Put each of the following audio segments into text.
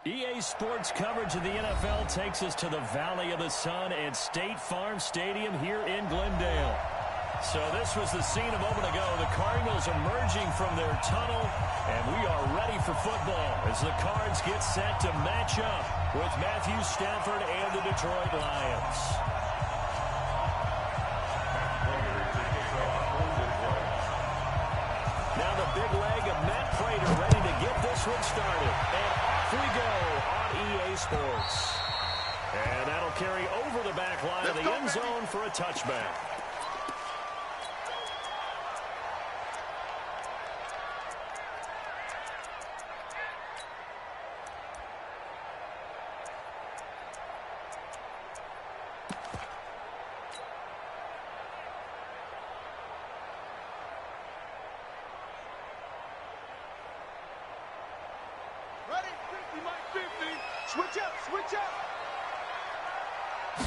EA Sports coverage of the NFL takes us to the Valley of the Sun at State Farm Stadium here in Glendale. So this was the scene a moment ago. The Cardinals emerging from their tunnel, and we are ready for football as the Cards get set to match up with Matthew Stafford and the Detroit Lions. Now the big leg of Matt Prater ready to get this one started. And off we go on EA Sports. And that'll carry over the back line of the end zone for a touchback. Switch up, switch up. The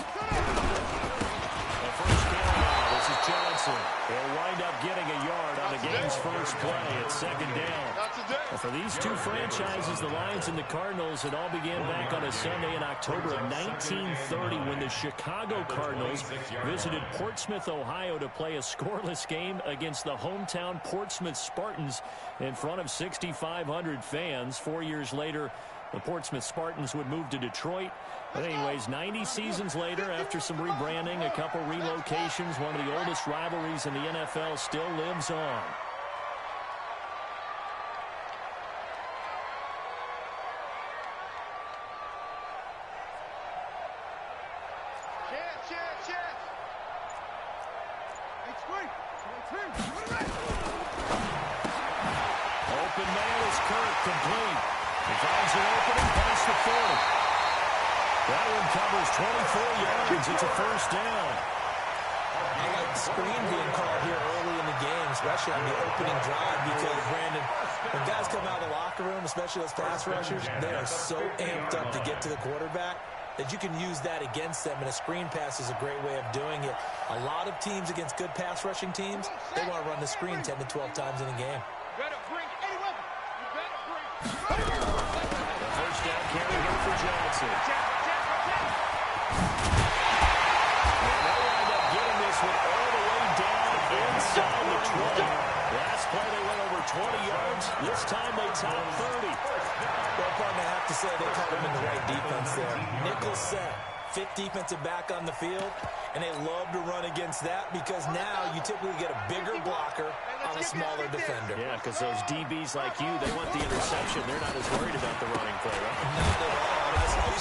first down now. This is Johnson. He'll wind up getting a yard on the game's first play at second down. Well, for these two franchises, the Lions and the Cardinals, it all began back on a Sunday in October of 1930 when the Chicago Cardinals visited Portsmouth, Ohio to play a scoreless game against the hometown Portsmouth Spartans in front of 6,500 fans. 4 years later, the Portsmouth Spartans would move to Detroit. But anyways, 90 seasons later, after some rebranding, a couple relocations, one of the oldest rivalries in the NFL still lives on. Open man is Kirk, complete. He finds an opening past the 40. That one covers 24 yards. It's a first down. I like screen being called here early in the game, especially on the opening drive, because, Brandon, when guys come out of the locker room, especially those pass rushers, they are so amped up to get to the quarterback that you can use that against them, and a screen pass is a great way of doing it. A lot of teams against good pass rushing teams, they want to run the screen 10 to 12 times in a game. The first down carry here for Johnson. And they'll wind up getting this one all the way down inside the 20. Last play they went over 20 yards. This time they top 30. Well, partner, I have to say they caught him in the right defense there. Nickel set, fifth defensive back on the field, and they love to run against that because now you typically get a bigger blocker on a smaller defender. Yeah, because those DBs like you, they want the interception. They're not as worried about the running play, right? Not at all.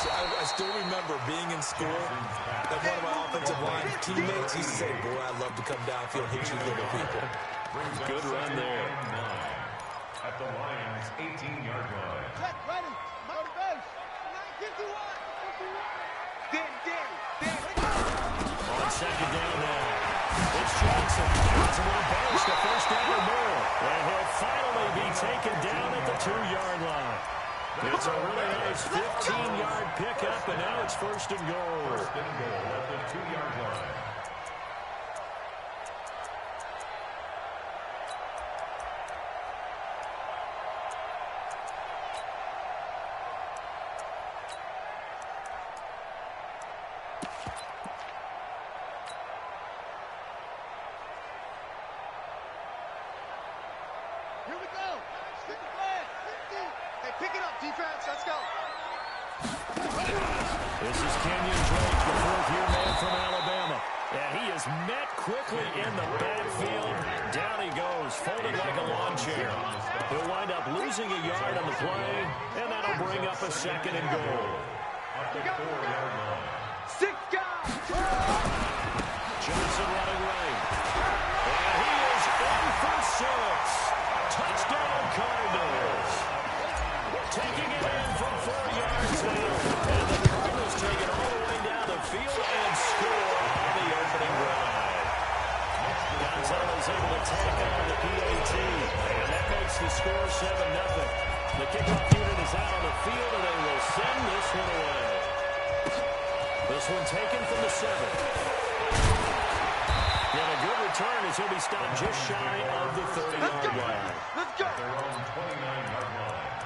I still remember being in school that one of my offensive line teammates used to say, boy, I'd love to come downfield and hit you little people. Good run there. At the Lions' 18-yard line. Ready, motivation. 951. On second down now. It's Johnson. It's a little burst, a first down or more. And he'll finally be taken down at the 2-yard line. It's a really nice 15-yard pickup, and now it's first and goal. First and goal at the 2-yard line. Here we go. Stick the flag. 50. Hey, pick it up, defense. Let's go. This is Kenyon Drake, the fourth-year man from Alabama. And he is met quickly in the backfield. Down he goes, folded like a lawn chair. He'll wind up losing a yard on the play, and that'll bring up a second and goal. At the 4-yard line. 6 guys. Johnson running right. And he is in for 6. Touchdown, Cardinals. Taking it in from 4 yards now. And the Cardinals take it all the way down the field and score on the opening drive. Gonzalez able to tack on the PAT. And that makes the score 7-0. The kickoff unit is out on the field, and they will send this one away. This one taken from the 7. And a good return as he'll be stopped just shy of the 30-yard line. Let's go. Their own 29-yard line.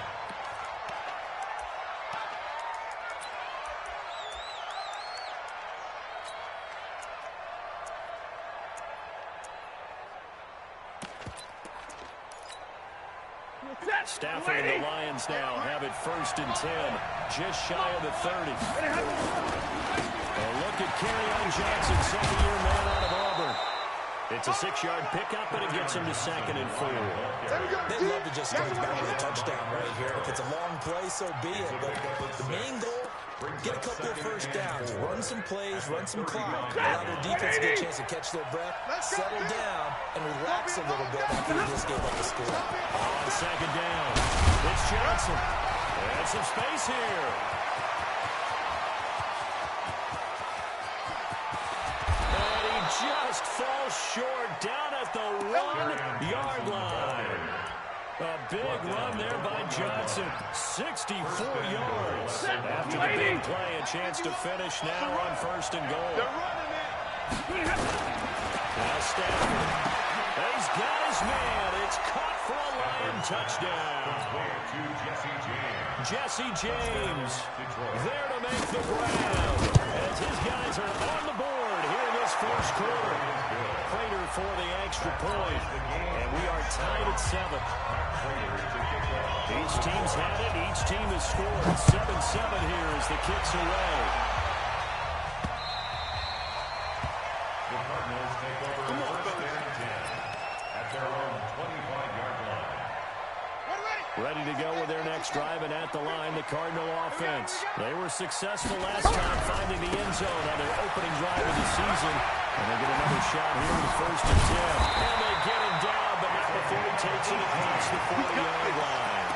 Stafford and the Lions now have it 1st and 10, just shy of the 30. A look at Kerryon Johnson, second-year man out of Auburn. It's a 6-yard pickup, and it gets him to 2nd and 4. They'd love to just start back with a touchdown right here. If it's a long play, so be it. But the main goal, get a couple of first downs, run some plays, run some clock, allow their defense to get a chance to catch their breath, settle down, and relax a little bit after they just gave up a score. On 2nd down, it's Johnson. And some space here. Just falls short down at the 1-yard line. A big run there by Johnson. 64 yards. After the big play, a chance to finish now on 1st and goal. Now Stafford. He's got his man. It's caught for a Lion touchdown. Jesse James there to make the grab. As his guys are on the board here in this 1st quarter. Prater for the extra point. And we are tied at 7. Each team's had it. Each team has scored. 7-7 here as the kick's away. The Cardinals take over 1st and 10 at their own 25-yard line. Ready to go with their next drive, and at the line, the Cardinal offense. They were successful last time finding the end zone on their opening drive of the season. And they get another shot here in 1st and 10. And they get him down, but not before he takes it across the 40-yard line.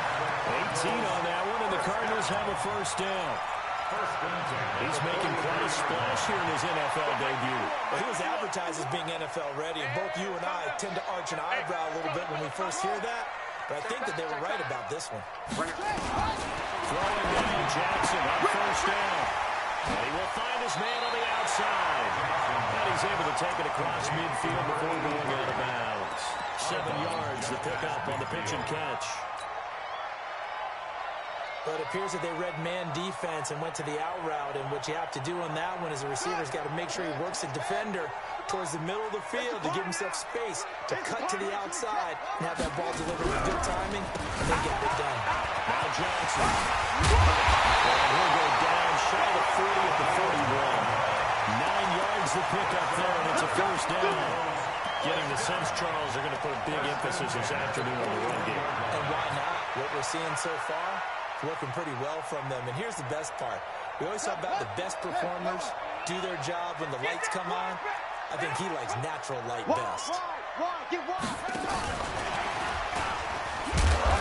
18 on that one, and the Cardinals have a 1st down. He's making quite a splash here in his NFL debut. Well, he was advertised as being NFL ready, and both you and I tend to arch an eyebrow a little bit when we first hear that. But I think that they were right about this one. Throwing down Jackson on 1st down. And he will find his man on the outside. And he's able to take it across midfield before going out of bounds. 7 yards, the pickup on the pitch and catch. But it appears that they read man defense and went to the out route. And what you have to do on that one is the receiver's got to make sure he works the defender towards the middle of the field to give himself space to cut to the outside and have that ball delivered with good timing, and then get it done. Now Johnson. And he'll go down shy of the 40 at the 41. 9 yards to pick up there, and it's a 1st down. Getting the sense, Charles, they're going to put a big emphasis this afternoon on the run game. And why not? What we're seeing so far, working pretty well from them. And here's the best part. We always talk about the best performers do their job when the lights come on. I think he likes natural light best.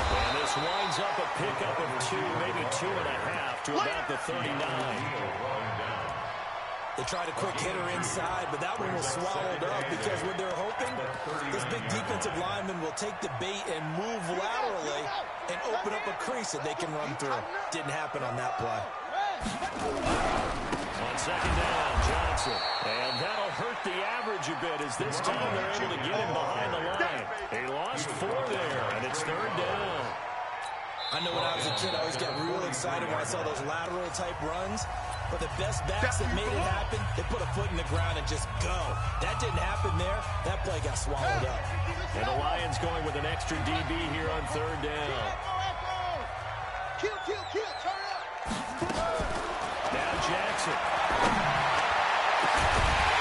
And this winds up a pickup of 2, maybe 2.5 to about the 39. They tried a quick hitter inside, but that one was swallowed up because what they're hoping, this big defensive lineman will take the bait and move laterally and open up a crease that they can run through. Didn't happen on that play. On 2nd down, Johnson. And that'll hurt the average a bit as this time they're able to get him behind the line. He lost 4 there, and it's 3rd down. I know when I was a kid, I always got real excited when I saw those lateral-type runs. But the best backs that made it happen, they put a foot in the ground and just go. That didn't happen there. That play got swallowed up. And the Lions going with an extra DB here on 3rd down. Kill, turn up. Now Jackson.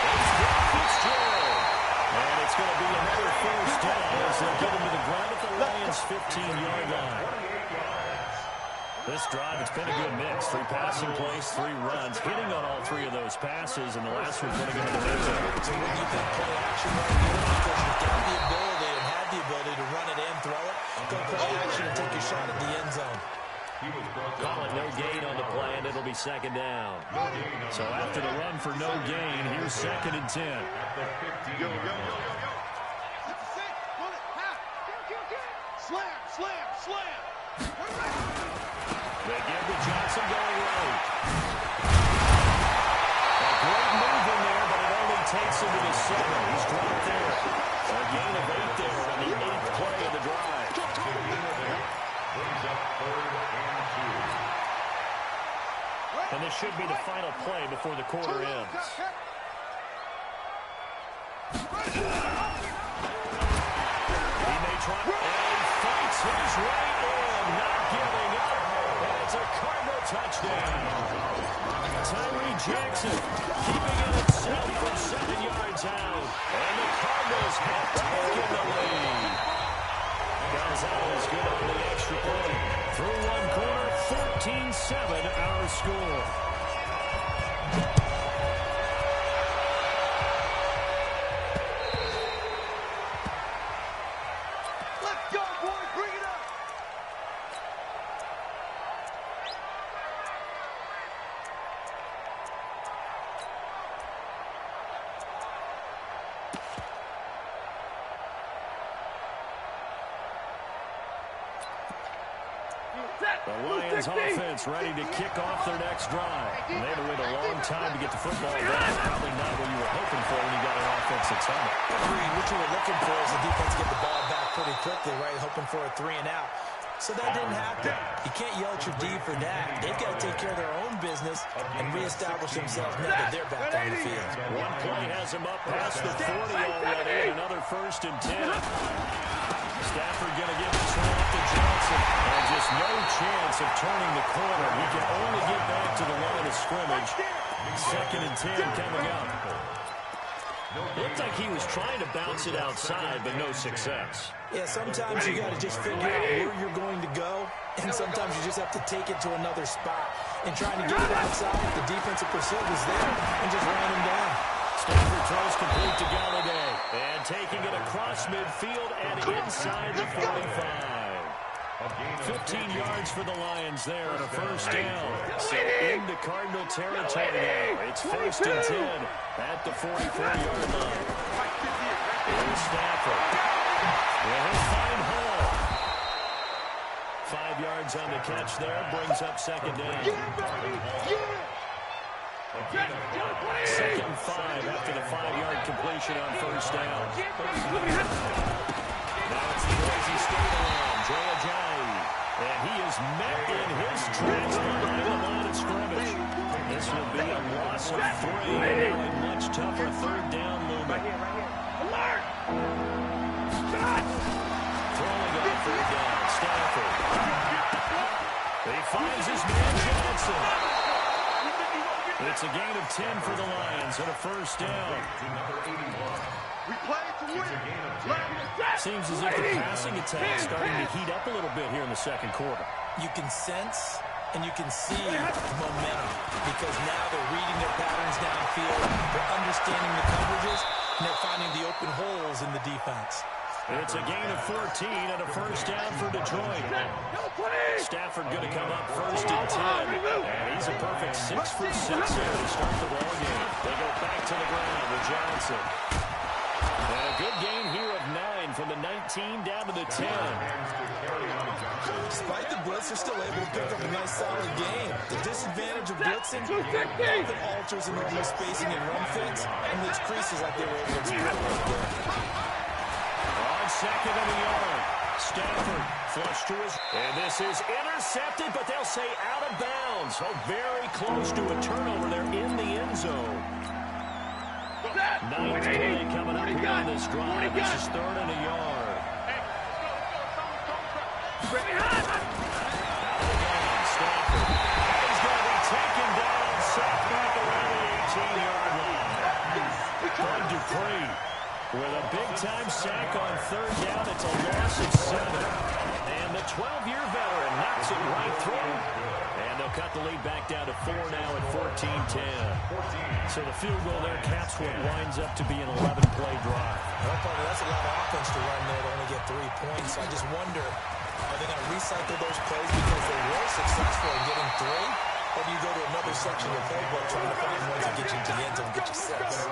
It's Fitzgerald. And it's going to be another 1st down as they'll get him to the ground at the Lions' 15-yard line. This drive, it's been a good mix. 3 passing plays, 3 runs, hitting on all 3 of those passes, and the last one putting him in the end zone. So when you think play action right here, because you've got the ability and have the ability to run it and throw it, go play action and take your shot at the end zone. Call it no gain on the play, and it'll be 2nd down. So after the run for no gain, here's 2nd and 10. Slam. They give to Johnson going right. A great move in there, but it only takes him to the 7. He's dropped there. A gain of 8 there on the 8th play of the drive. Brings up 3rd and 2. And this should be the final play before the quarter ends. He may try, and he fights his way in. touchdown. Tyree Jackson keeping it at 7 yards out. And the Cardinals have taken the lead. Gonzalez good on the extra point. Through one quarter, 14-7 our score. Let's go, boys. Bring it up. The Lions offense ready to kick off their next drive. And they had to wait a long time to get the football down. Probably not what you were hoping for when you got an offense that's on it. Agreed. What you were looking for is the defense get the ball back pretty quickly, right? Hoping for a 3 and out. So that didn't happen. You can't yell at your D for that. They've got to take care of their own business and reestablish themselves now that they're back on the field. One play has them up past the 40 already. Another 1st and 10. Stafford going to give this one up to Johnson. And just no chance of turning the corner. He can only get back to the line of scrimmage. 2nd and 10 coming up. Looked like he was trying to bounce it outside, but no success. Yeah, sometimes you got to just figure out where you're going to go, and sometimes you just have to take it to another spot. And trying to get it outside, the defensive pursuit was there, and just ran him down. Stafford throws complete to Galladay. And taking it across midfield and inside the 45. 15 yards for the Lions there on a 1st down. So into Cardinal territory now. It's 1st and 10 at the 44-yard line. Here's Stafford. Well, he'll find Hall. 5 yards on the catch there. Brings up 2nd down. 2nd and 5 after the 5-yard completion on 1st down. Now it's the crazy skate-around. Jay Ajayi. And he is met in his tracks behind the line of scrimmage. This will be a loss of 3. And a much tougher 3rd down looming. Alert! Throwing it on 3rd down. Stafford. He finds his man Johnson. It's a gain of 10 for the Lions and a 1st down. We play to win. Seems as if the passing attack is starting to heat up a little bit here in the 2nd quarter. You can sense and you can see momentum because now they're reading their patterns downfield, they're understanding the coverages, and they're finding the open holes in the defense. It's a gain of 14 and a 1st down for Detroit. Stafford going to come up 1st and 10. And he's a perfect 6 for 6 here to start the ball game. They go back to the ground with Johnson. And a good gain here of 9 from the 19 down to the 10. Despite the blitz, they're still able to pick up a nice solid game. The disadvantage of blitzing often alters in normal spacing and run fits and leaves creases like they were able to exploit right there. On 2nd and a yard. Stafford flush to his. And this is intercepted, but they'll say out of bounds. So very close to a turnover there in the end zone. 9th play coming up here on this drive. This is 3rd and a yard. Stafford. He's going to be taken down, sacked back around the 18-yard line. Bud Dupree with a big-time sack on 3rd down. It's a loss of 7. And the 12-year veteran knocks it right through. And they'll cut the lead back down to 4 now at 14-10. So the field goal there caps what winds up to be an 11-play drive. Well, partner, that's a lot of offense to run there to only get 3 points. So I just wonder, are they going to recycle those plays because they were successful in getting 3? Or do you go to another section of the playbook trying to find ones that get you to the end zone and get you 6?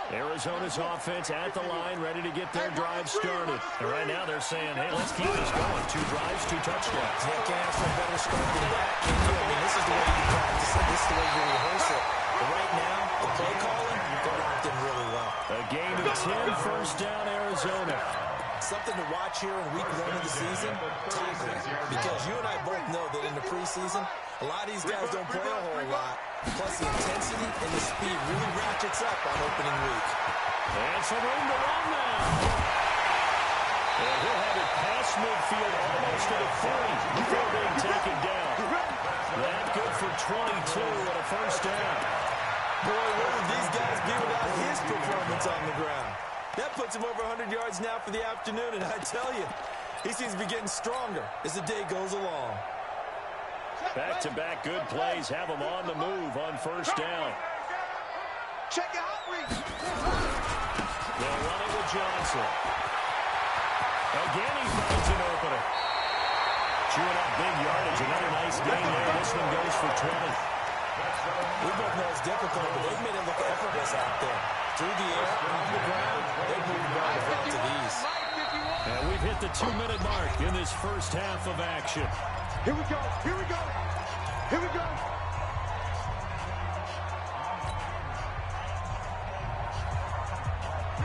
Arizona's offense at the line, ready to get their drive started. And right now they're saying, hey, let's keep this going. 2 drives, 2 touchdowns. Yeah, can't ask for a better start than that, can you? I mean, this is the way you practice it. This is the way you rehearse it. But right now, the play calling, they're locked in really well. A gain of 10, 1st down, Arizona. Something to watch here in week 1 of the season, tackling. Because you and I both know that in the preseason, a lot of these guys don't play a whole lot. Plus the intensity and the speed really ratchets up on opening week. And some room to run now. And he'll have it to the 40 before being taken down. That good for 22 and a first down. Boy, where would these guys be without his performance on the ground? That puts him over 100 yards now for the afternoon, and I tell you, he seems to be getting stronger as the day goes along. Back-to-back good plays have him on the move on first down. Check your outreach. They'll run it with Johnson. Again, he finds an opener. Chewing up big yardage. Another nice gain there. This one goes for 20. We both know it's difficult, but they've made it look effortless out there. Through the air, on the ground, they've moved well to these. And we've hit the 2-minute mark in this first half of action. Here we go. Here we go. Here we go.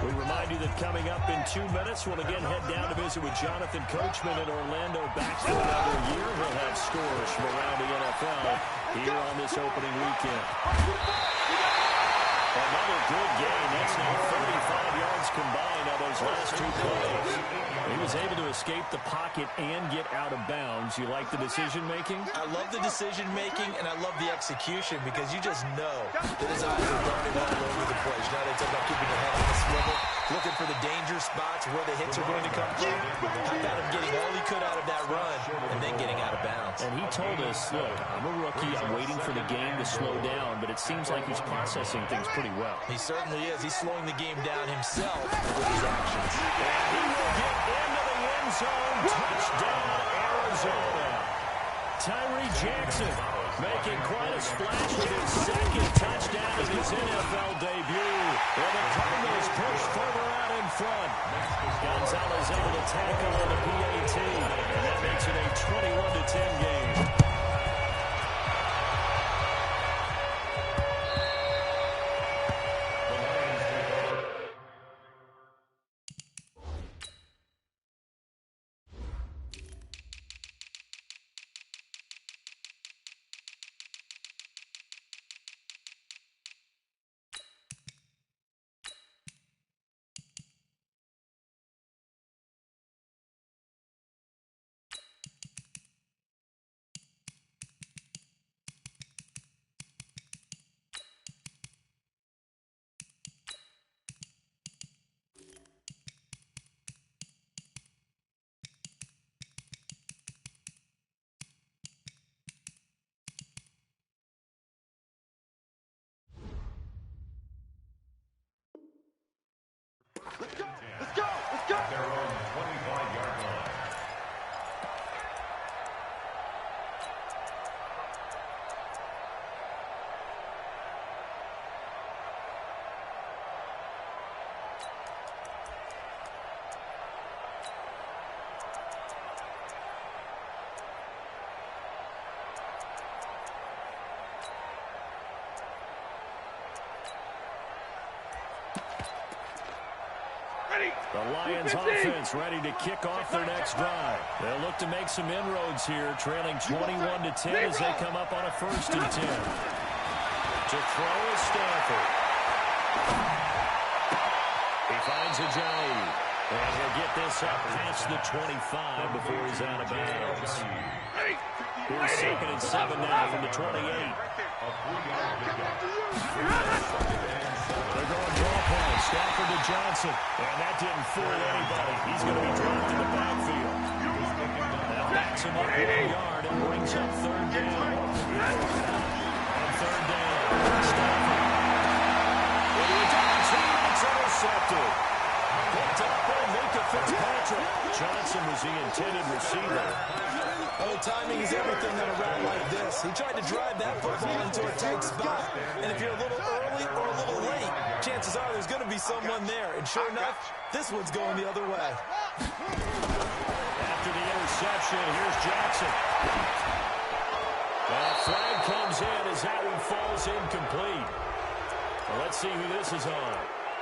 We remind you that coming up in 2 minutes, we'll again head down to visit with Jonathan Coachman in Orlando. Back for another year. He'll have scores from around the NFL here on this opening weekend. Another good game. That's now 35 yards combined on those last two plays. He was able to escape the pocket and get out of bounds. You like the decision-making? I love the decision-making, and I love the execution because you just know that his eyes are darting all over the place. Now they talk about keeping their head on the swivel, looking for the danger spots where the hits are going to come from. How about him getting all he could out of that run and then getting out of bounds? And he told us, look, I'm a rookie. I'm waiting for the game to slow down, but it seems like he's processing things pretty well. He certainly is. He's slowing the game down himself with his actions. And he will get into the end zone. Touchdown, Arizona. Tyree Jackson making quite a splash with his second touchdown in his NFL debut. And the Cardinals push further out in front. Gonzalez able to tackle on the PAT. And that makes it a 21-10 game. Let's go. Let's go. Let's go. Their own 25-yard line. The Lions offense ready to kick off their next drive. They'll look to make some inroads here, trailing 21-10 as they come up on a 1st and 10. To throw is Stafford. He finds Ajayi. And he'll get this up past the 25 before he's out of bounds. Here's 2nd and 7 now from the 28. They're going draw play. Stafford to Johnson. And that didn't fool anybody. He's going to be dropped in the backfield. That backs him up 1 yard and brings up 3rd down. On 3rd down, Stafford. With the Johnson, it's intercepted. Picked up by Minka Fitzpatrick. Johnson was the intended receiver. Oh, timing is everything on a route like this. He tried to drive that football into a tight spot. And if you're a little early or a little late, chances are there's going to be someone there. And sure enough, this one's going the other way. After the interception, here's Jackson. That flag comes in as that one falls incomplete. Well, let's see who this is on.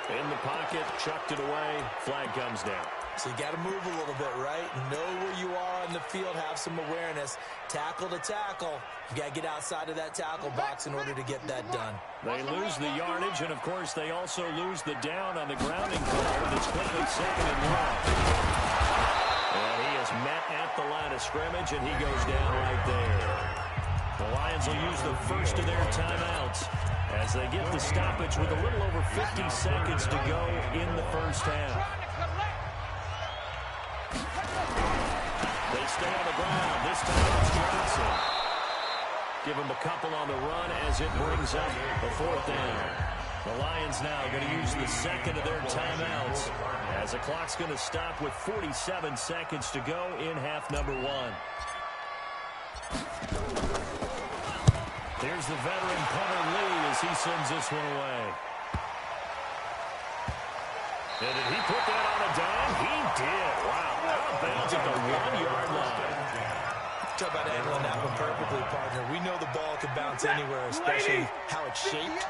In the pocket, chucked it away, flag comes down. So you got to move a little bit, right? Know where you are on the field, have some awareness. Tackle to tackle. You got to get outside of that tackle box in order to get that done. They lose the yardage, and of course they also lose the down on the grounding call, and it's quickly 2nd and 1. And he is met at the line of scrimmage, and he goes down right there. The Lions will use the first of their timeouts as they get the stoppage with a little over 50 seconds to go in the first half. They stay on the ground. This time it's Johnson. Give him a couple on the run as it brings up the fourth down. The Lions now going to use the second of their timeouts as the clock's going to stop with 47 seconds to go in half number one. There's the veteran punter Lee as he sends this one away. And did he put that on a dime? He did. Wow. Out of bounds at the 1-yard line. Talk about handling that one perfectly, partner. We know the ball can bounce anywhere, especially how it's shaped.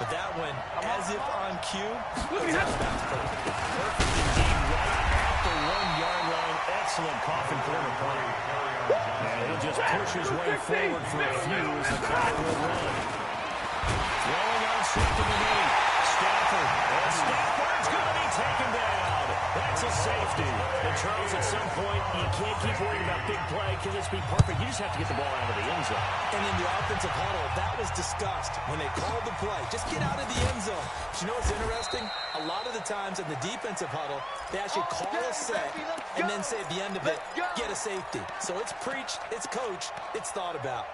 But that one, as if on cue, goes out of bounds perfectly. Perfect indeed, right at the 1-yard line. Excellent coffin corner play. And he'll just push his way forward for a few as the clock will run. Rolling on second and 8. Stafford. And Stafford's going to be taken down. That's a safety. And Charles, at some point, you can't keep worrying about big play. Can this be perfect? You just have to get the ball out of the end zone. And in the offensive huddle, that was discussed when they called the play. Just get out of the end zone. But you know what's interesting? A lot of the times in the defensive huddle, they actually call a set and then say at the end of it, get a safety. So it's preached, it's coached, it's thought about.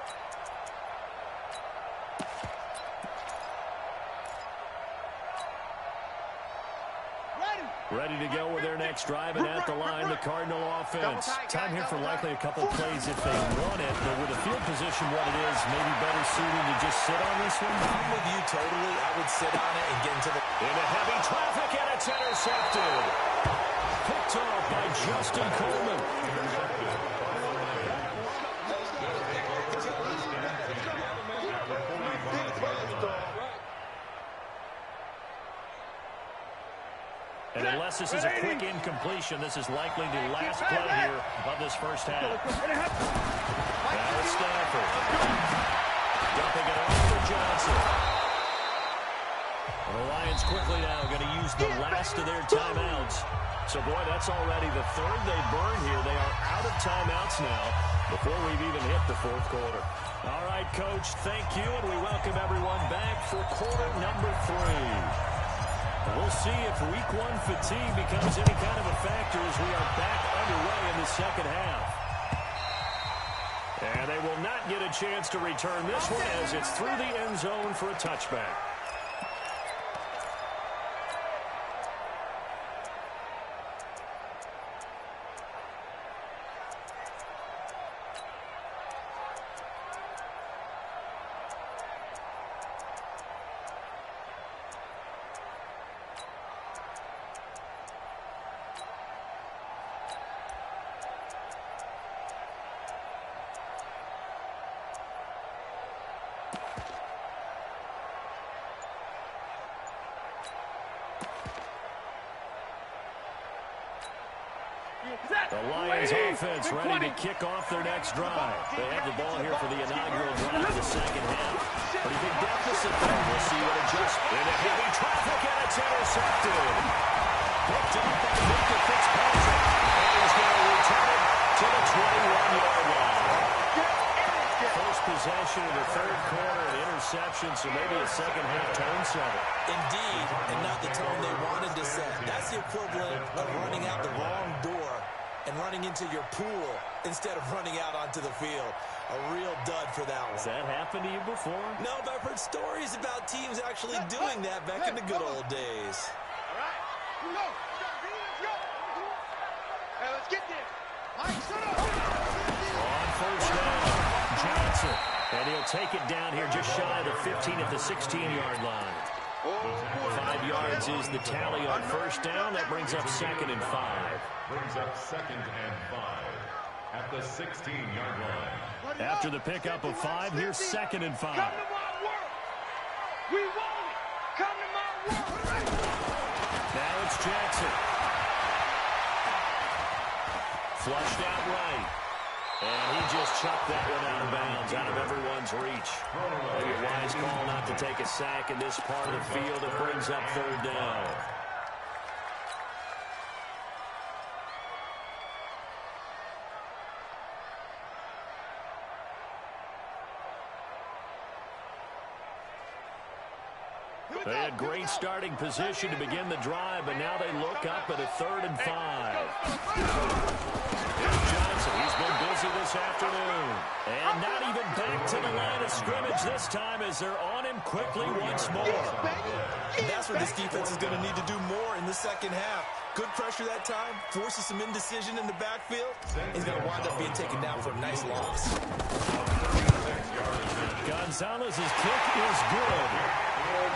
Ready to go with their next drive, and at the line, the Cardinal offense. Time here for likely a couple plays if they want it, but with the field position what it is, maybe better suited to just sit on this one? I'm with you totally. I would sit on it and get into the... Into heavy traffic, and it's intercepted. Picked off by Justin Coleman. And unless this is a quick incompletion, this is likely the last play here of this first half. Now it's Stafford. Dumping it off for Johnson. And the Lions quickly now going to use the last of their timeouts. So, boy, that's already the third they burned here. They are out of timeouts now before we've even hit the fourth quarter. All right, Coach, thank you, and we welcome everyone back for quarter number 3. We'll see if week 1 fatigue becomes any kind of a factor as we are back underway in the second half. And they will not get a chance to return this one as it's through the end zone for a touchback. The Lions offense ready to kick off their next drive. They have the ball here for the inaugural drive of the second half. Pretty big deficit there. We'll see what adjusts. Into heavy traffic, and it's intercepted. Picked up by Micah Fitzpatrick. And he's going to return it to the 21-yard line. First possession of the third quarter, an interception, so maybe a second-half tone setter. Indeed, and not the tone they wanted to set. That's the equivalent of running out the wrong door and running into your pool instead of running out onto the field. A real dud for that one. Has that happened to you before? No, but I've heard stories about teams actually doing that back in the good old days. All right, let's go. Hey, let's get there. Mike, shut up. On first down, Johnson. And he'll take it down here just shy of the 15 at the 16-yard line. 5 yards is the tally on first down. That brings up 2nd and 5. Brings up 2nd and 5 at the 16-yard line. After the pickup of 5, here's 2nd and 5. Come to my work. We want it. Come to my work. Now it's Jackson. Flushed out right. And he just chucked that one out of bounds, out of everyone's reach. Maybe a wise call not to take a sack in this part of the field. It brings up 3rd down. They had great starting position to begin the drive, but now they look up at a 3rd and 5. Here's Johnson. He's been busy this afternoon. And not even back to the line of scrimmage this time as they're on him quickly once more. And that's where this defense is going to need to do more in the second half. Good pressure that time, forces some indecision in the backfield. He's going to wind up being taken down for a nice loss. Gonzalez's kick is good.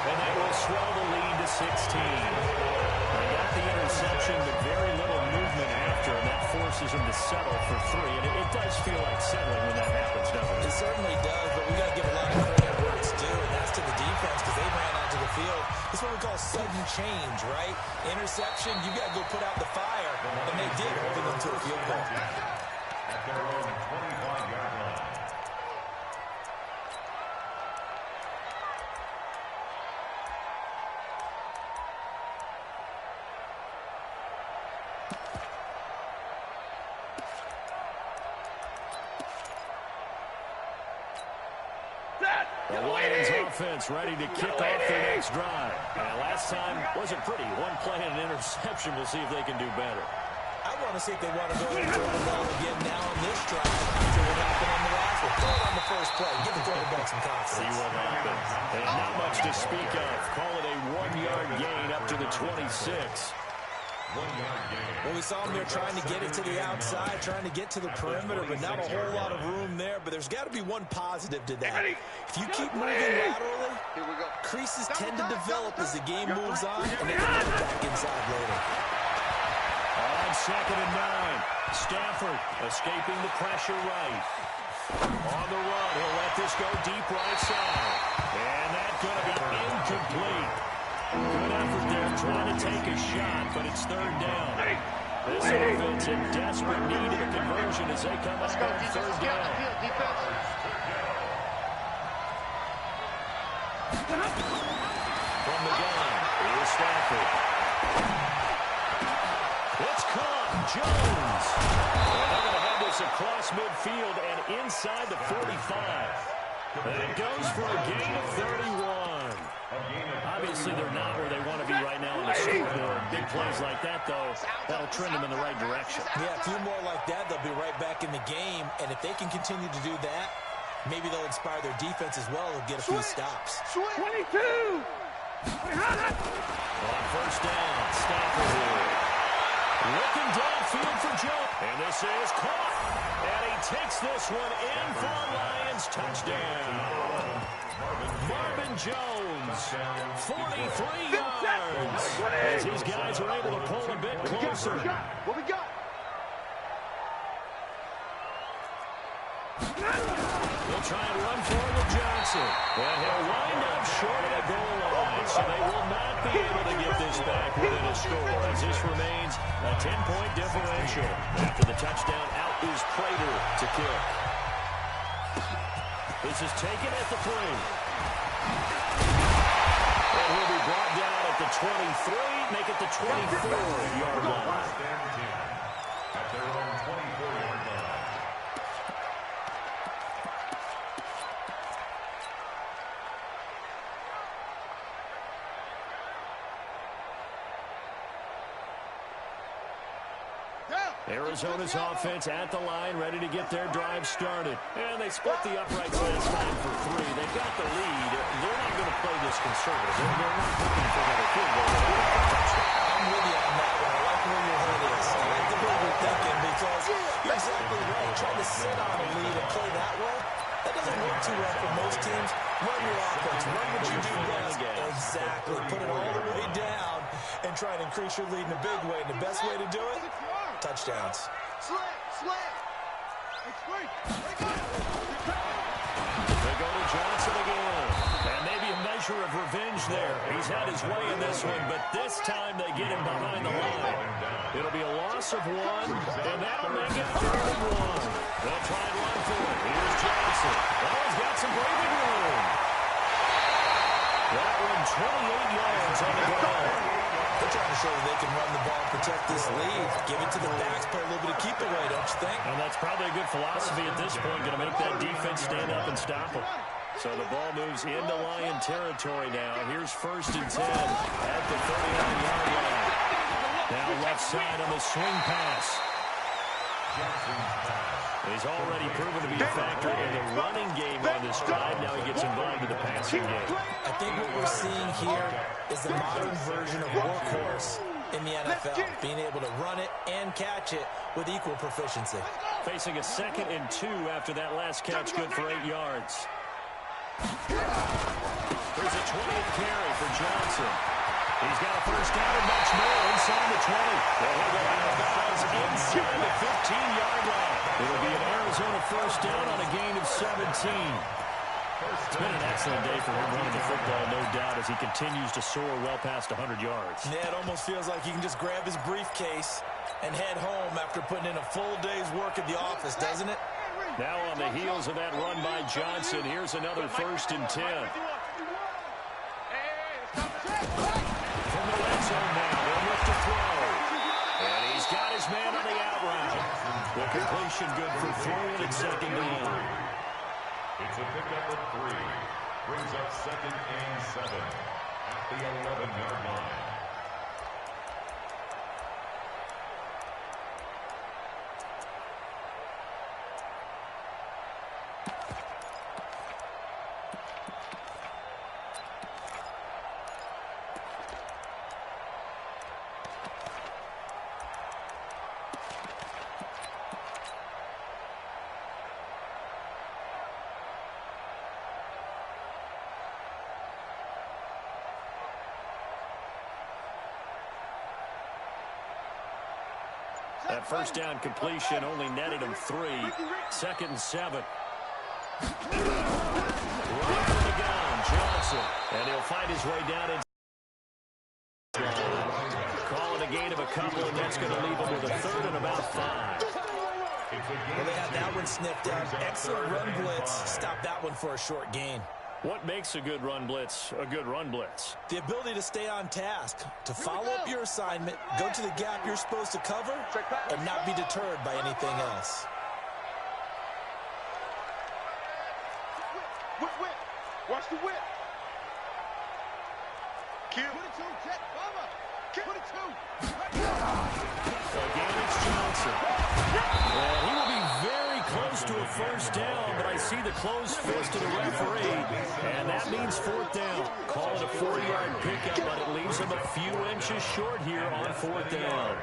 And that will swell the lead to 16. They got the interception, but very little movement after, and that forces them to settle for 3. And it does feel like settling when that happens, doesn't it? It certainly does, but we got to give a lot of credit where it's due, and that's to the defense because they ran onto the field. This is what we call sudden change, right? Interception, you got to go put out the fire, and they did, holding them to a field goal. At their own 25-yard line. The Lions offense ready to kick off their next drive. And last time wasn't pretty. One play and an interception. We'll see if they can do better. I want to see if they want to go and throw the ball again now on this drive after what happened on the last one. Throw it on the first play. Give the quarterback some confidence. See what happens. And not much to speak of. Call it a 1-yard gain up to the 26. Well, we saw him there trying to get it to the outside, trying to get to the perimeter, but not a whole lot of room there. But there's got to be one positive to that. If you keep moving laterally, creases tend to develop as the game moves on, and they can get it back inside later. On 2nd and 9, Stafford escaping the pressure right. On the run, he'll let this go deep right side. And that's going to be incomplete. Good effort there trying to take a shot, but it's 3rd down. This offense in desperate need of a conversion as they come up on 3rd down. From the gun, here's Stafford. It's caught. Jones. They're going to have this across midfield and inside the 45. And it goes for a gain of 31. Obviously, they're not where they want to be right now in the scoreboard. Big plays like that, though, that'll trend them in the right direction. Yeah, a few more like that, they'll be right back in the game. And if they can continue to do that, maybe they'll inspire their defense as well and get a few stops. 22! On 1st down, Stafford here. Looking downfield for Joe. And this is caught. And he takes this one in for a Lions touchdown. Marvin Jones, 43 yards. As these guys are able to pull a bit closer. What we got? They'll try and run forward with Johnson. And he'll wind up short of the goal line. So they will not be able to get this back within a score as this remains a 10-point differential. After the touchdown, out is Prater to kick. This is taken at the 3. And he'll be brought down at the 23, make it the 24-yard line. At their own 24-yard line. Arizona's offense at the line, ready to get their drive started. And they split the uprights last time for 3. They've got the lead. They're not going to play this conservative. They're not looking for another field goal. I'm with you on that one. I like where your head is. I like the way you're thinking because you're exactly right. Trying to sit on a lead and play that way, that doesn't work too well for most teams. Run your offense. Run what you do best. Exactly. Put it all the way down and try and increase your lead in a big way. And the best way to do it, touchdowns. Slant. They go to Johnson again. And maybe a measure of revenge there. He's had his way in this one, but this time they get him behind the line. It'll be a loss of 1, and that'll make it 3rd and 1. They'll try and run for it. Here's Johnson. Oh, he's got some breathing room. That one 28 yards on the ground. They're trying to show that they can run the ball and protect this lead. Give it to the backs, play a little bit of keep away, don't you think? And that's probably a good philosophy at this point, going to make that defense stand up and stop them. So the ball moves into Lion territory now. Here's 1st and 10 at the 39-yard line. Now left side on the swing pass. He's already proven to be a factor in the running game on this drive. Now he gets involved in the passing game. I think what we're seeing here is the modern version of workhorse in the NFL, being able to run it and catch it with equal proficiency. Facing a 2nd and 2 after that last catch, good for 8 yards. There's a 20th carry for Johnson. He's got a first down and much more inside the 20. He'll go out of bounds inside the 15-yard line. It'll be an Arizona first down on a gain of 17. It's been an excellent day for him running the football, no doubt, as he continues to soar well past 100 yards. Yeah, it almost feels like he can just grab his briefcase and head home after putting in a full day's work at the office, doesn't it? Now on the heels of that run by Johnson, here's another 1st and 10. From the red zone now, they'll look to throw. And he's got his man on the out route. The completion good for 3 and 2nd down. It's a pickup of 3. Brings up 2nd and 7 at the 11-yard line. That first down completion only netted him 3. 2nd and 7. Right from the gun, Johnson. And he'll find his way down in. Call it a gain of a couple, and that's going to leave him with a 3rd and about 5. Well, they had that one sniffed out. Excellent run blitz. Stop that one for a short gain. What makes a good run blitz a good run blitz? The ability to stay on task, to follow up your assignment, go to the gap you're supposed to cover, and not be deterred by anything else. Whip. Watch the whip. Kill. 22, check, mama. 22. Again, it's Johnson. Well, he will be very close to a first down, but I see the closed fist of the referee, and that means 4th down. Call it a 4-yard pickup, but it leaves him a few inches short here on 4th down.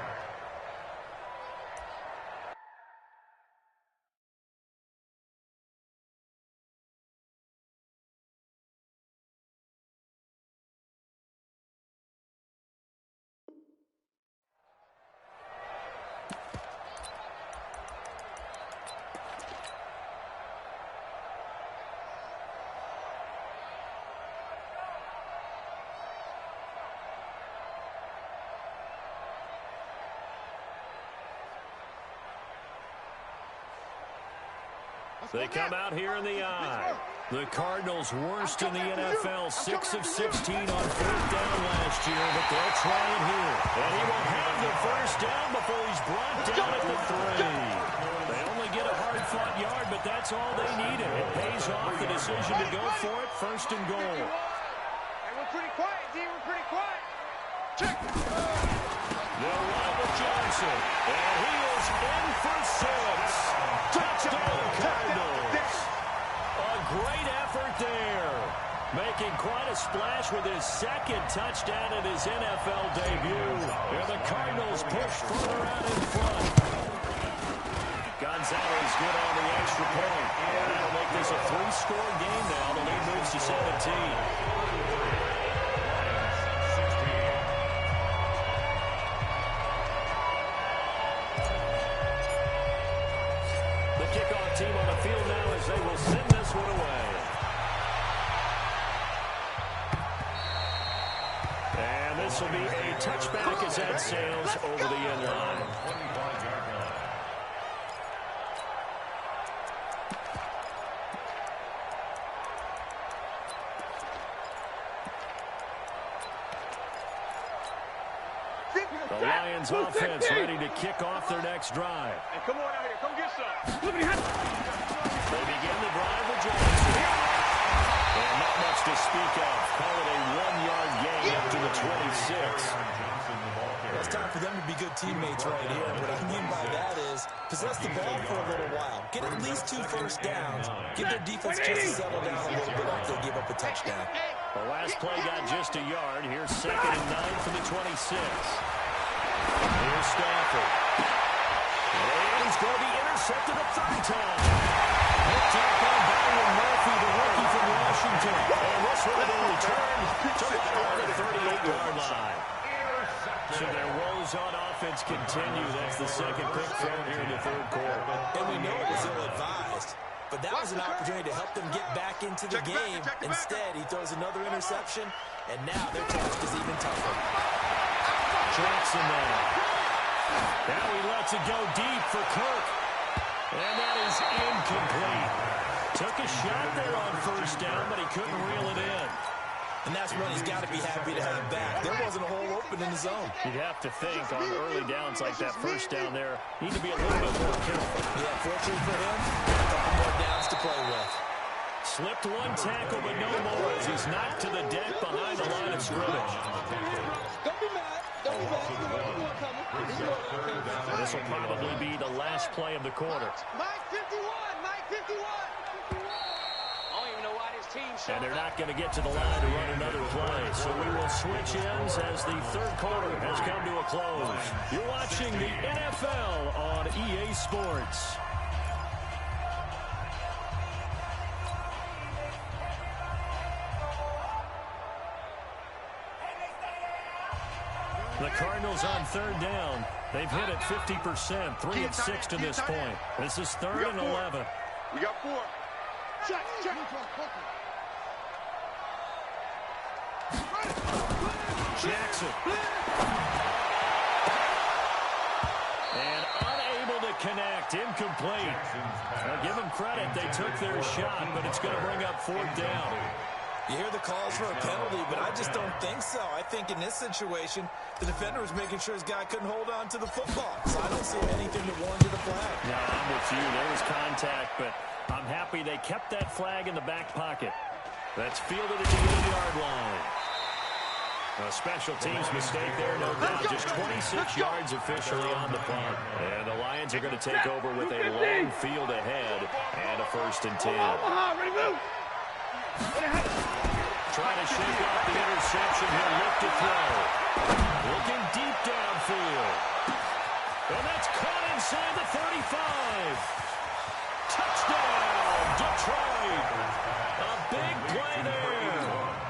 They come out here in the eye. The Cardinals worst in the NFL, 6 of 16 on 4th down last year, but they'll try it here. And he will have the first down before he's brought down at the 3. They only get a hard-fought yard, but that's all they needed. It pays off the decision to go for it, 1st and goal. Hey, we're pretty quiet, D. We're pretty quiet. Check. They'll run with Johnson, and he is in for 6. Touchdown, Cardinals. A great effort there. Making quite a splash with his 2nd touchdown in his NFL debut. And the Cardinals push further out in front. Gonzalez good on the extra point. And that'll make this a 3-score game now. The lead moves to 17. Kickoff team on the field now as they will send this one away. And this will be a touchback as that sails over the end line. The Lions offense ready to kick off their next drive. Hey, come on out here. Come get some. They begin the drive with Johnson. And not much to speak of. Call it a 1-yard gain up to the 26. Well, it's time for them to be good teammates right here. What I mean by that is possess the ball for a little while. Get at least 2 first downs. Give their defense a chance to settle down a little bit after they give up a touchdown. The last play got just a yard. Here's 2nd and 9 from the 26. Here's Stafford. And he's going to be intercepted a 3rd time. Picked up by Byron Murphy, the rookie from Washington. And this one will return to right around the 38-yard line. So their woes on offense continue. That's the 2nd pick thrown here in the 3rd quarter. And we know it was ill-advised, but that was an opportunity to help them get back into the game. Instead, he throws another interception, and now their task is even tougher. Jackson there. Now he lets it go deep for Kirk. And that is incomplete. Took a shot there on 1st down, but he couldn't reel it in. And that's when he's got to be happy to have back. There wasn't a hole open in the zone. You'd have to think on early downs like that 1st down there, need to be a little bit more careful. Yeah, fortunately for him, a couple more downs to play with. Slipped 1 tackle, but no more as he's knocked to the deck behind the line of scrimmage. Don't be mad. Don't be mad. This will probably be the last play of the quarter. Mike 51. Mike 51. And they're not going to get to the line to run another play. So we will switch ends as the 3rd quarter has come to a close. You're watching the NFL on EA Sports. The Cardinals on 3rd down. They've hit it 50%, 3 of 6 to this point. This is 3rd and 11. We got 4. Check. Jackson. And unable to connect. Incomplete. Now give them credit. They took their shot, but it's going to bring up 4th down. You hear the calls for a penalty, but I just don't think so. I think in this situation, the defender was making sure his guy couldn't hold on to the football. So I don't see anything that warranted a flag. No, I'm with you. There was contact, but I'm happy they kept that flag in the back pocket. That's fielded at the 8-yard line. A special teams mistake there, no doubt. Just 26 yards officially on the punt. And the Lions are going to take over with a long field ahead and a 1st and 10. Trying to shake off the interception. He'll look to throw. Looking deep downfield. And that's caught inside the 35. Touchdown, Detroit. A big play there.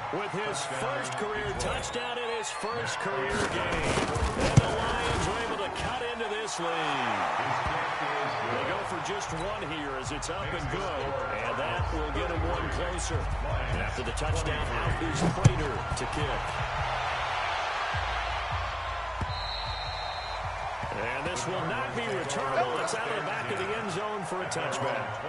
With his 1st career touchdown in his 1st career game. And the Lions were able to cut into this lead. They go for just 1 here as it's up and good. And that will get him 1 closer. And after the touchdown, out is Prater to kick. And this will not be returnable. It's out of the back of the end zone for a touchback.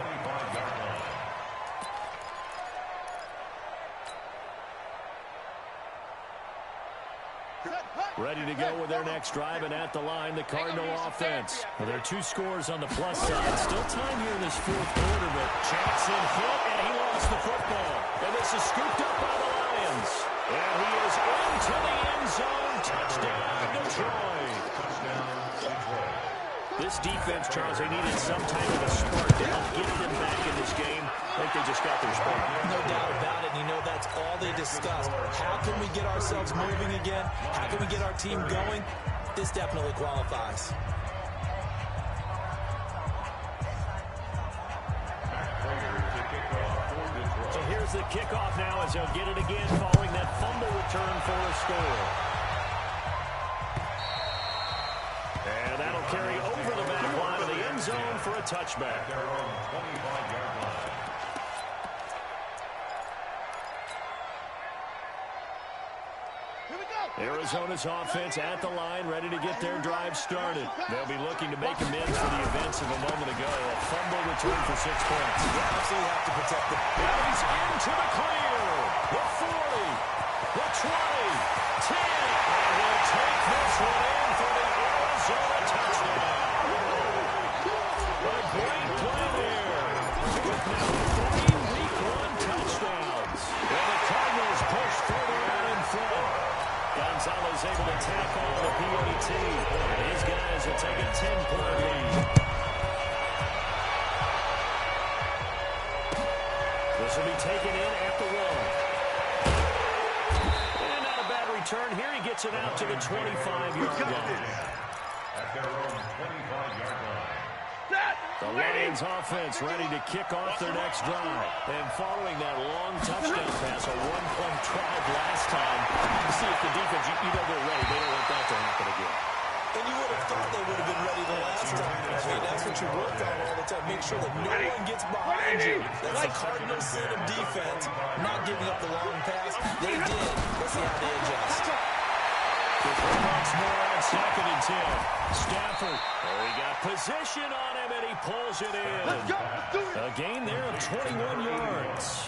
Ready to go with their next drive, and at the line, the Cardinal offense. Well, there are 2 scores on the plus side. Still time here in this 4th quarter, but Jackson hit, and he lost the football. And this is scooped up by the Lions. And he is into the end zone. Touchdown, Detroit. This defense, Charles, they needed some type of a spark to help get them back in this game. I think they just got their spark. No doubt about it, and you know that's all they discussed. How can we get ourselves moving again? How can we get our team going? This definitely qualifies. So here's the kickoff now as they'll get it again following that fumble return for a score. And that'll carry over the back line of the end zone for a touchback. Arizona's offense at the line, ready to get their drive started. They'll be looking to make amends for the events of a moment ago. A fumble return for 6 points. You absolutely have to protect them. Now he's into the clear. The 40, the 20, 10. And we'll take this one in for the and a touchdown. A great play there. With now 3 Week 1 touchdowns. And the Cardinals push further out in front. Gonzalez able to tack on the PAT. His guys will take a 10-point lead. This will be taken in at the 1. And not a bad return here. He gets it out to the 25-yard line. At their own 25-yard line. The Lions offense ready to kick off their next drive. And following that long touchdown pass, a one-play drive last time, you see if the defense, you know they're ready. They don't want that to happen again. And you would have thought they would have been ready the last time. I mean, that's what you work on all the time. Make sure that no one gets behind you. That's the Cardinals' sin of defense, not giving up the long pass. They did. Let's see how they adjust. Once more on 2nd and 10. Stafford. Oh, he got position on him, and he pulls it in. A gain there of 21 yards.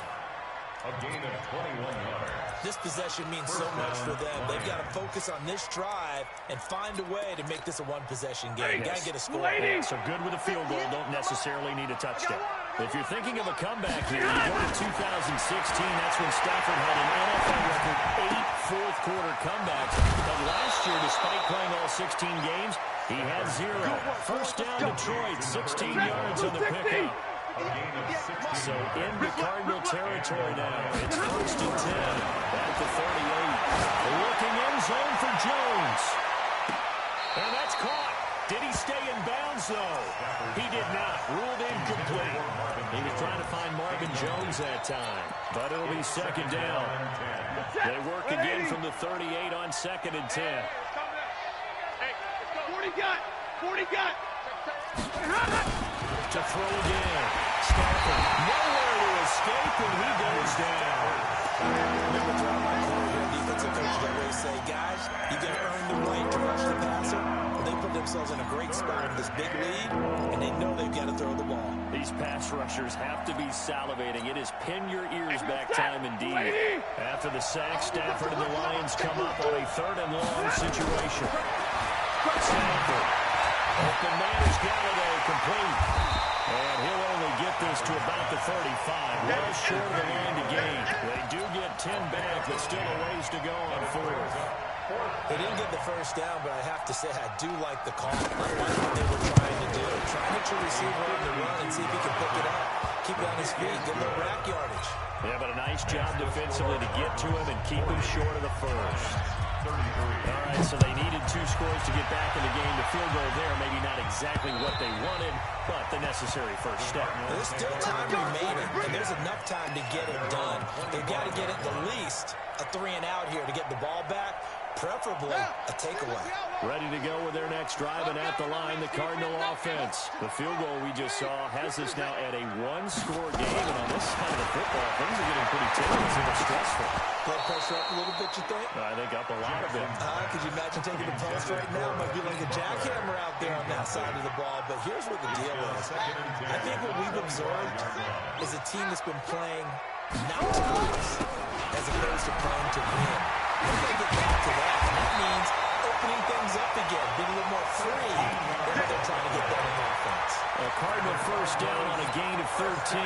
A gain of 21 yards. This possession means so much for them. They've got to focus on this drive and find a way to make this a one-possession game. Got to get a score. Yeah, so good with a field goal. Don't necessarily need a touchdown. If you're thinking of a comeback here, you go to 2016. That's when Stafford had an NFL record 8 fourth-quarter comebacks. But last year, despite playing all 16 games, he had 0. First down, Detroit, 16 yards on the pickup. So into Cardinal territory now. It's 1st and 10 at the 38. Looking end zone for Jones. And that's caught. Did he stay in bounds, though? He did not. Ruled incomplete. He was trying to find Marvin Jones that time. But it'll be 2nd down. They work again from the 38 on 2nd and 10. 40 got. 40 got. To throw again. Stafford nowhere to escape, and he goes down. Remember throughout my career, defensive coaches always say, guys, you got to earn the right to rush the passer. And they put themselves in a great spot with this big lead, and they know they've got to throw the ball. These pass rushers have to be salivating. It is pin your ears back time indeed. After the sack, Stafford and the Lions come up on a 3rd and long situation. Stafford. Open man is Galladay, complete. And he'll only get this to about the 35. Well short of the line to gain. They do get 10 back, but still a ways to go on 4th. They didn't get the first down, but I have to say I do like the call. I like what they were trying to do. Try to get your receiver on the run and see if he can pick it up. Keep it on his feet. Get a little rack yardage. Yeah, but a nice job defensively to get to him and keep him short of the first. All right, so they needed 2 scores to get back in the game. The field goal there, maybe not exactly what they wanted, but the necessary first step. There's still time remaining, and there's enough time to get it done. They've got to get it at least a 3-and-out here to get the ball back, preferably a takeaway. Ready to go with their next drive, and at the line, the Cardinal offense. The field goal we just saw has us now at a 1-score game, and on this side of the football, things are getting pretty tense and stressful. Blood pressure up a little bit, you think? I think up a lot of it. Could you imagine taking the post right now? Might be like a jackhammer out there on that side of the ball, but here's what the deal is. I think what we've observed is a team that's been playing not to lose as opposed to playing to win. We're going to get back to that, and that means opening things up again, being a little more free than what they're trying to get done in offense. A Cardinal first down on a gain of 13.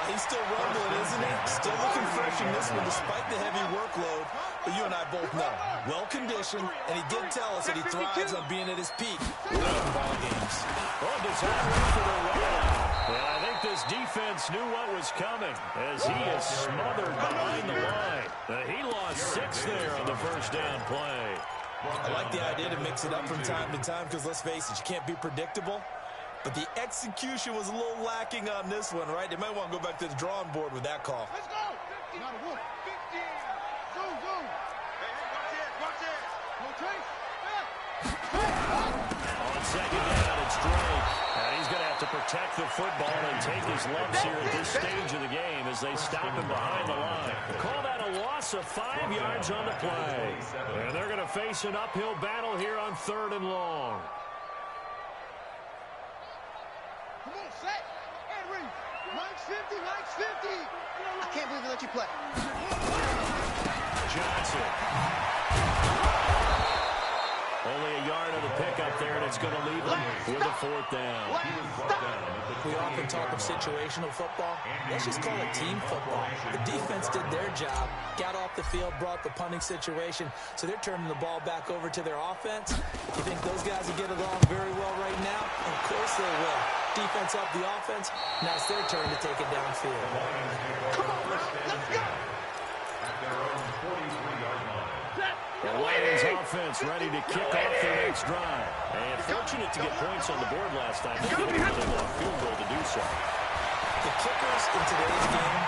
He's still rumbling, isn't he? Still looking fresh in this one despite the heavy workload. But you and I both know, well-conditioned, and he did tell us that he thrives on being at his peak late in ball games. Oh, design for the run. And I think this defense knew what was coming as he is smothered behind the line. He lost 6 there on the first down play. I like the idea to mix it up from time to time because, let's face it, you can't be predictable. But the execution was a little lacking on this one, right? They might want to go back to the drawing board with that call. Let's go. Not a wolf. 15. Zoom, zoom. Hey, watch it. No trace. On second down, it's Drake. And he's going to have to protect the football and take his lumps here at this stage of the game as they stop him behind the line. Call that a loss of 5 yards on the play. And they're going to face an uphill battle here on 3rd and long. Come on, set. And read. Mike's 50, Mike's 50. I can't believe they let you play. Johnson. Only a yard of the pickup there, and it's going to leave them with a 4th down. We often talk of situational football. Let's just call it team football. The defense did their job, got off the field, brought the punting situation, so they're turning the ball back over to their offense. You think those guys will get along very well right now? Of course they will. Defense up the offense. Now it's their turn to take it downfield. Come on, let's go. At their own 43-yard line. The Lions offense ready to kick off their next drive. And fortunate to get points on the board last time. They needed a field goal to do so. The kickers in today's game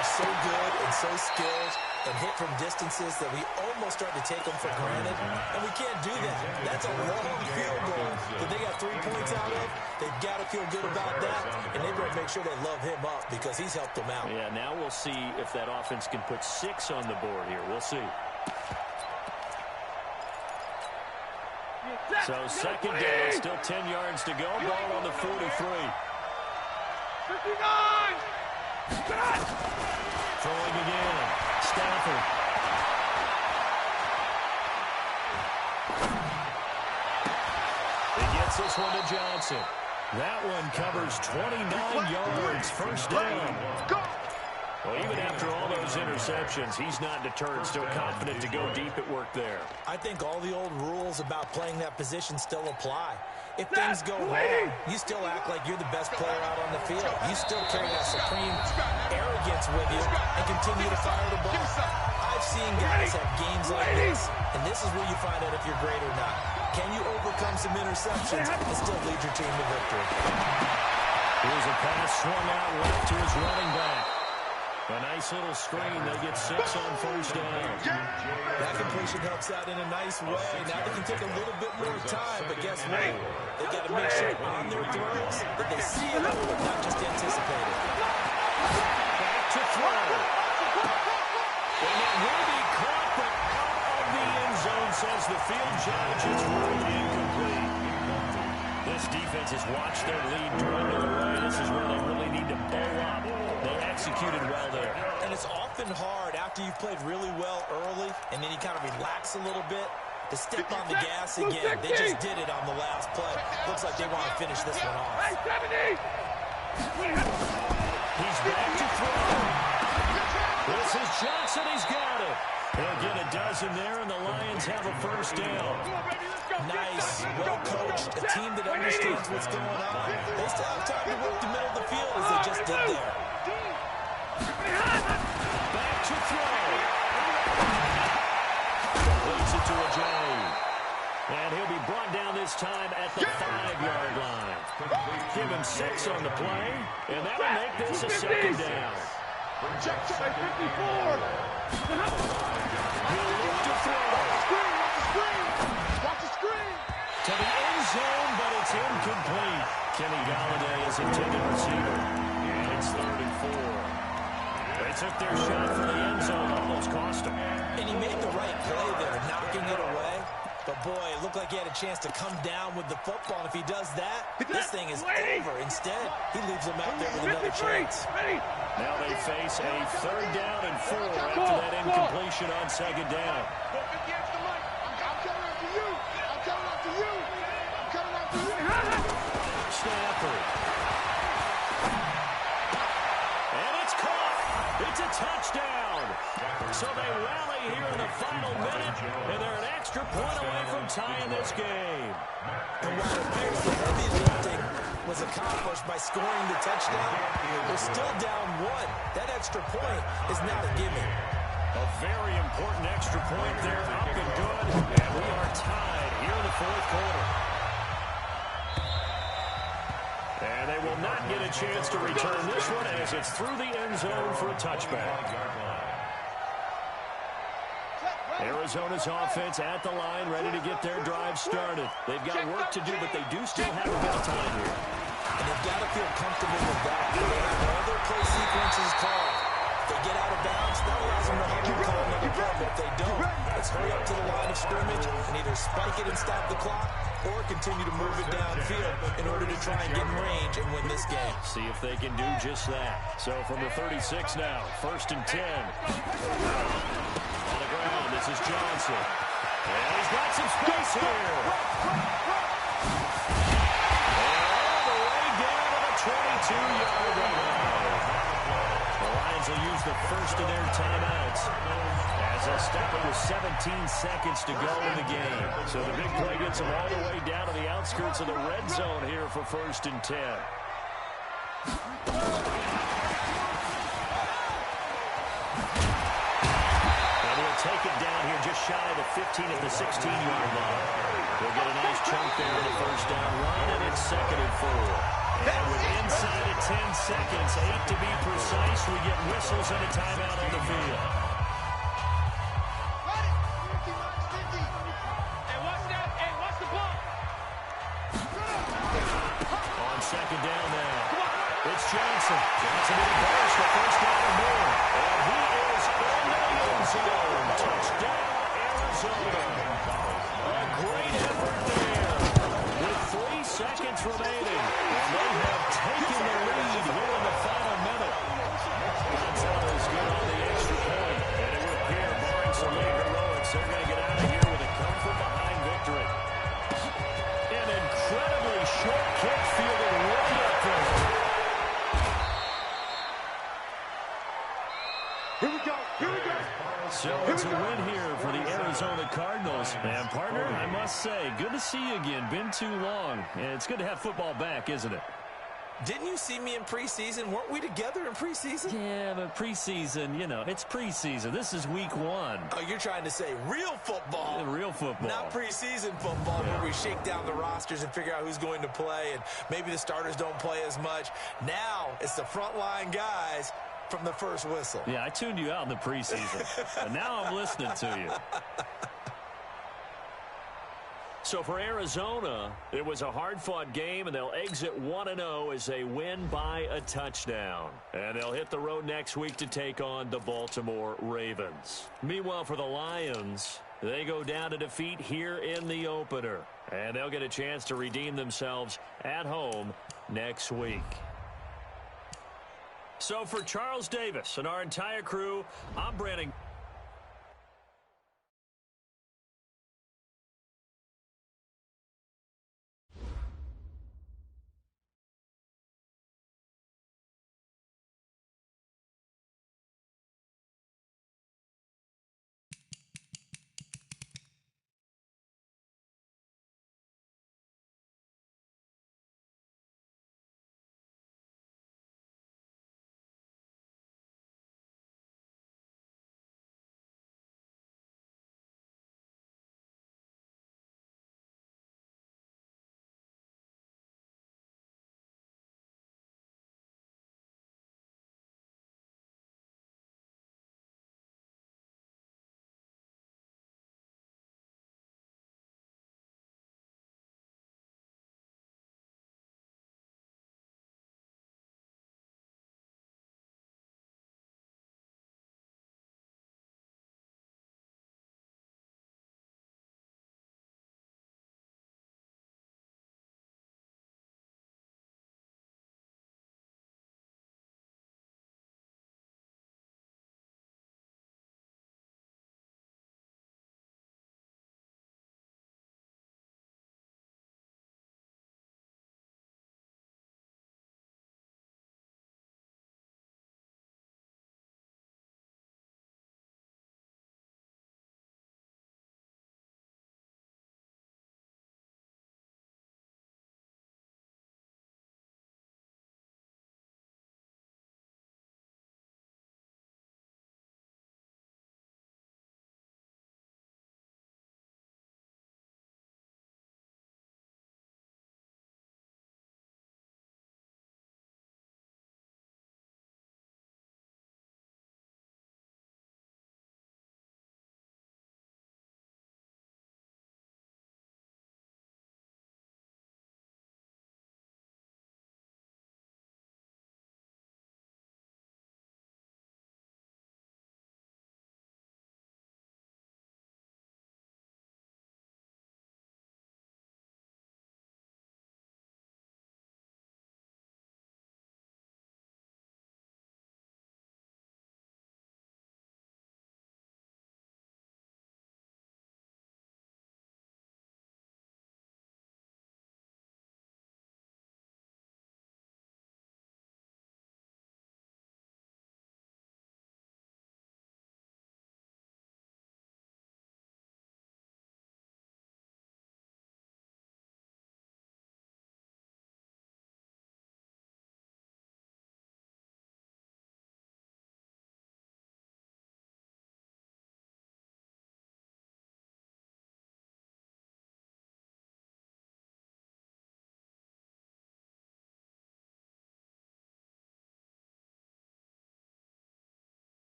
are so good and so skilled and hit from distances that we almost start to take them for granted. And we can't do that. That's a long field goal that they got 3 points out of. They've got to feel good about that. And they better make sure they love him up because he's helped them out. Yeah, now we'll see if that offense can put 6 on the board here. We'll see. So 2nd down, still 10 yards to go. Ball on the 43. 59! Throwing again. Stafford. He gets this one to Johnson. That one covers 29 yards. 1st down. Well, even after all those interceptions, he's not deterred, still confident to go deep at work there. I think all the old rules about playing that position still apply. If things go wrong, you still act like you're the best player out on the field. You still carry that supreme arrogance with you and continue to fire the ball. I've seen guys have games like this, and this is where you find out if you're great or not. Can you overcome some interceptions and still lead your team to victory? Here's a pass swung out left to his running back. A nice little screen. They get 6 on 1st down. That completion helps out in a nice way. Now they can take a little bit more time, but guess what? They got to make sure on their throws that they see it, not just anticipate it. Back to throw. And it will be caught, but out of the end zone, says the field judge. It's ruled incomplete. This defense has watched their lead dwindle away. This is where they really need to bow up. They executed well there. And it's often hard after you've played really well early and then you kind of relax a little bit to step on the gas again. They just did it on the last play. Looks like they want to finish this one off. He's back to throw. This is Johnson. He's got it. He'll get a dozen there, and the Lions have a 1st down. Nice, well-coached, a team that understands what's going on. They still have time to work the middle of the field as they just did there. Back to throw. Completes it to Ajayi. And he'll be brought down this time at the 5-yard line. Give him 6 on the play, and that'll make this a 2nd down. Check 54! He'll look to throw. Watch the screen! To the end zone, but it's incomplete. Kenny Galladay is intended receiver. And it's 3rd and 4. They took their shot for the end zone, almost cost him. And he made the right play there, knocking it away. But, boy, it looked like he had a chance to come down with the football. And if he does that, this thing is over. Instead, he leaves them out there with another chance. Now they face a 3rd down and 4 after that incompletion on 2nd down. I'm coming after you! I'm coming after you! I'm coming after you! Stafford. And it's caught. It's a touchdown. So they rally here in the final minute, and they're an extra point away from tying this game. And while it appears the heavy lifting was accomplished by scoring the touchdown, they're still down 1. That extra point is not a gimme. A very important extra point there, up and good, and we are tied here in the 4th quarter. And they will not get a chance to return this one as it's through the end zone for a touchback. Arizona's offense at the line, ready to get their drive started. They've got work to do, but they do still have a bit of time here. And they've got to feel comfortable with that. They have all their play sequences called. If they get out of bounds, that allows them to have to call another play. But if they don't, let's hurry up to the line of scrimmage and either spike it and stop the clock or continue to move it downfield in order to try and get in range and win this game. See if they can do just that. So from the 36 now, 1st and 10. On the ground, this is Johnson. And he's got some space here. All the way down to the 22-yard line. The Lions will use the first of their timeouts as they'll step it with 17 seconds to go in the game. So the big play gets them all the way down to the outskirts of the red zone here for 1st and 10. And he'll take it down here just shy of the 15 at the 16-yard line. He'll get a nice chunk there in the first down run, and it's 2nd and 4. And with inside of 10 seconds, 8 to be precise, we get whistles and a timeout on the field. On 2nd down now, it's Johnson. Johnson with a burst for 1st down or more. And he is in the end zone. Touchdown, Arizona. A great effort there. With 3 seconds remaining. And they have taken the lead here in the final minute. Gonzalez good on the extra point. And it would appear, barring some late heroics, they're going to get out of here with a come-from-behind victory. An incredibly short kick fielded way up front. Here we go. Here we go. So it's a win here for the Arizona Cardinals. And, partner, I must say, good to see you again. Been too long. And it's good to have football back, isn't it? Didn't you see me in preseason? Weren't we together in preseason? Yeah, but preseason, you know, it's preseason. This is week 1. Oh, you're trying to say real football. Real football. Not preseason football where we shake down the rosters and figure out who's going to play, and maybe the starters don't play as much. Now it's the frontline guys from the first whistle. Yeah, I tuned you out in the preseason. And now I'm listening to you. So for Arizona, it was a hard-fought game, and they'll exit 1-0 as they win by a touchdown. And they'll hit the road next week to take on the Baltimore Ravens. Meanwhile, for the Lions, they go down to defeat here in the opener. And they'll get a chance to redeem themselves at home next week. So for Charles Davis and our entire crew, I'm Brandon.